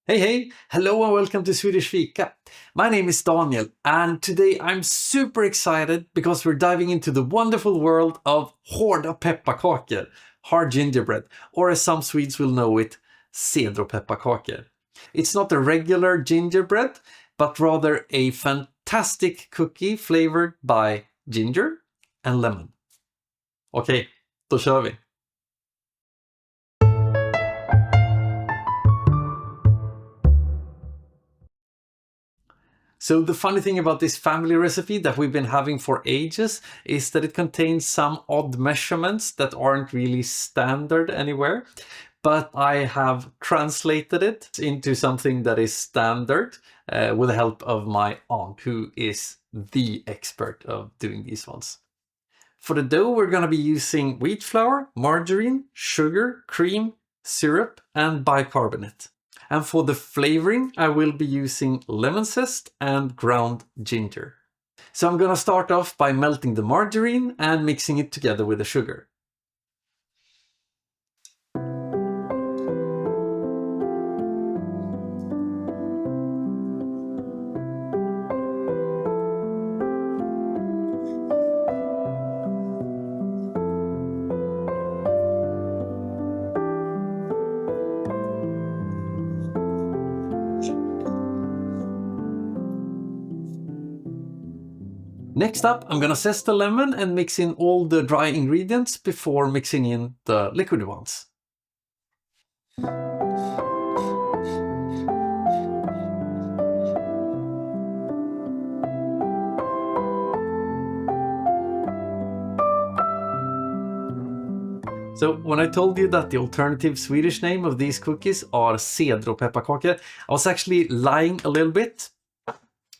Hey, hello and welcome to Swedish Fika. My name is Daniel and today I'm super excited because we're diving into the wonderful world of Harda pepparkakor, hard gingerbread, or as some Swedes will know it, cedropepparkakor. It's not a regular gingerbread, but rather a fantastic cookie flavored by ginger and lemon. Okej, då kör vi! So the funny thing about this family recipe that we've been having for ages is that it contains some odd measurements that aren't really standard anywhere. But I have translated it into something that is standard with the help of my aunt, who is the expert of doing these ones. For the dough, we're going to be using wheat flour, margarine, sugar, cream, syrup, and bicarbonate. And for the flavoring, I will be using lemon zest and ground ginger. So I'm gonna start off by melting the margarine and mixing it together with the sugar. Next up, I'm gonna zest the lemon and mix in all the dry ingredients before mixing in the liquid ones. So when I told you that the alternative Swedish name of these cookies are cedropepparkakor, I was actually lying a little bit.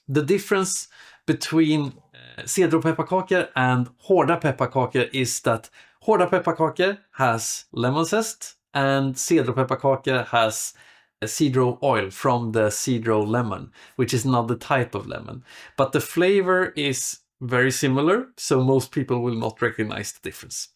The difference between cedropepparkakor and Harda pepparkakor is that Harda pepparkakor has lemon zest and cedropepparkakor has cedro oil from the cedro lemon, which is another type of lemon. But the flavor is very similar, so most people will not recognize the difference.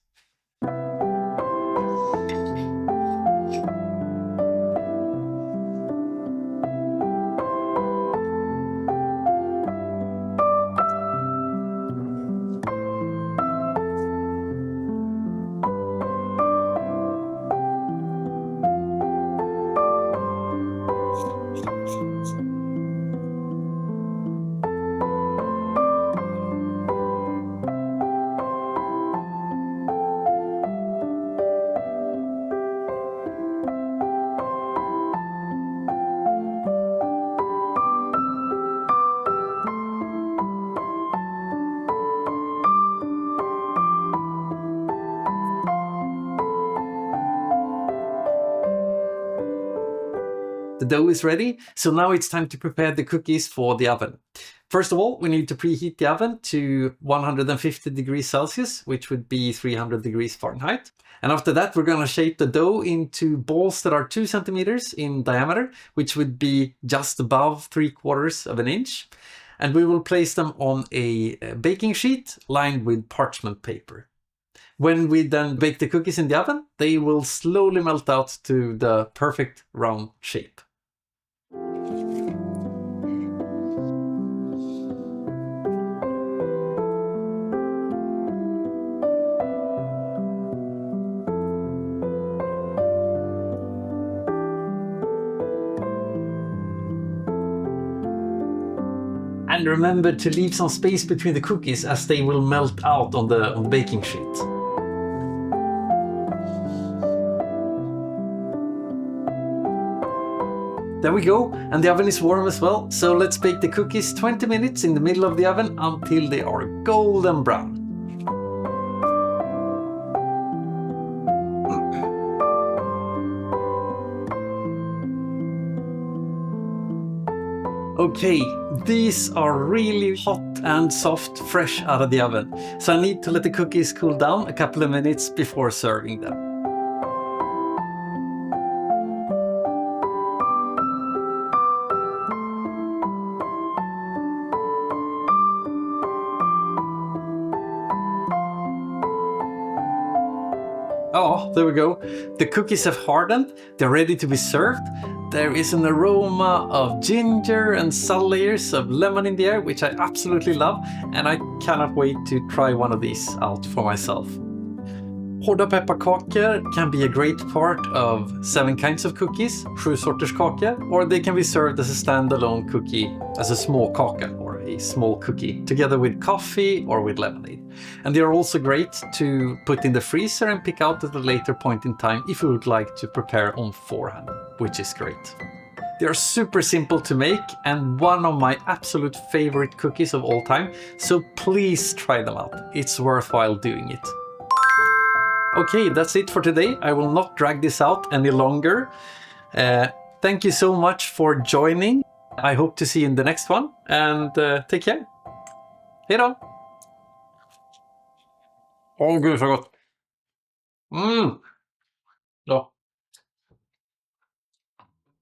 The dough is ready, so now it's time to prepare the cookies for the oven. First of all, we need to preheat the oven to 150 degrees Celsius, which would be 300 degrees Fahrenheit. And after that, we're going to shape the dough into balls that are 2 centimeters in diameter, which would be just above 3/4 of an inch. And we will place them on a baking sheet lined with parchment paper. When we then bake the cookies in the oven, they will slowly melt out to the perfect round shape. And remember to leave some space between the cookies as they will melt out on the baking sheet. There we go, and the oven is warm as well, so let's bake the cookies 20 minutes in the middle of the oven until they are golden brown. Okay, these are really hot and soft, fresh out of the oven, so I need to let the cookies cool down a couple of minutes before serving them. Oh, there we go. The cookies have hardened, they're ready to be served, There is an aroma of ginger and subtle layers of lemon in the air, which I absolutely love, and I cannot wait to try one of these out for myself. Harda pepparkakor can be a great part of 7 kinds of cookies, 7 sorters kaka, or they can be served as a standalone cookie, as a small kaka or a small cookie, together with coffee or with lemonade. And they are also great to put in the freezer and pick out at a later point in time if you would like to prepare on forehand, which is great. They are super simple to make and one of my absolute favorite cookies of all time, so please try them out. It's worthwhile doing it. Okay, that's it for today. I will not drag this out any longer. Thank you so much for joining. I hope to see you in the next one, and take care. Hej då! Åh gud så gott!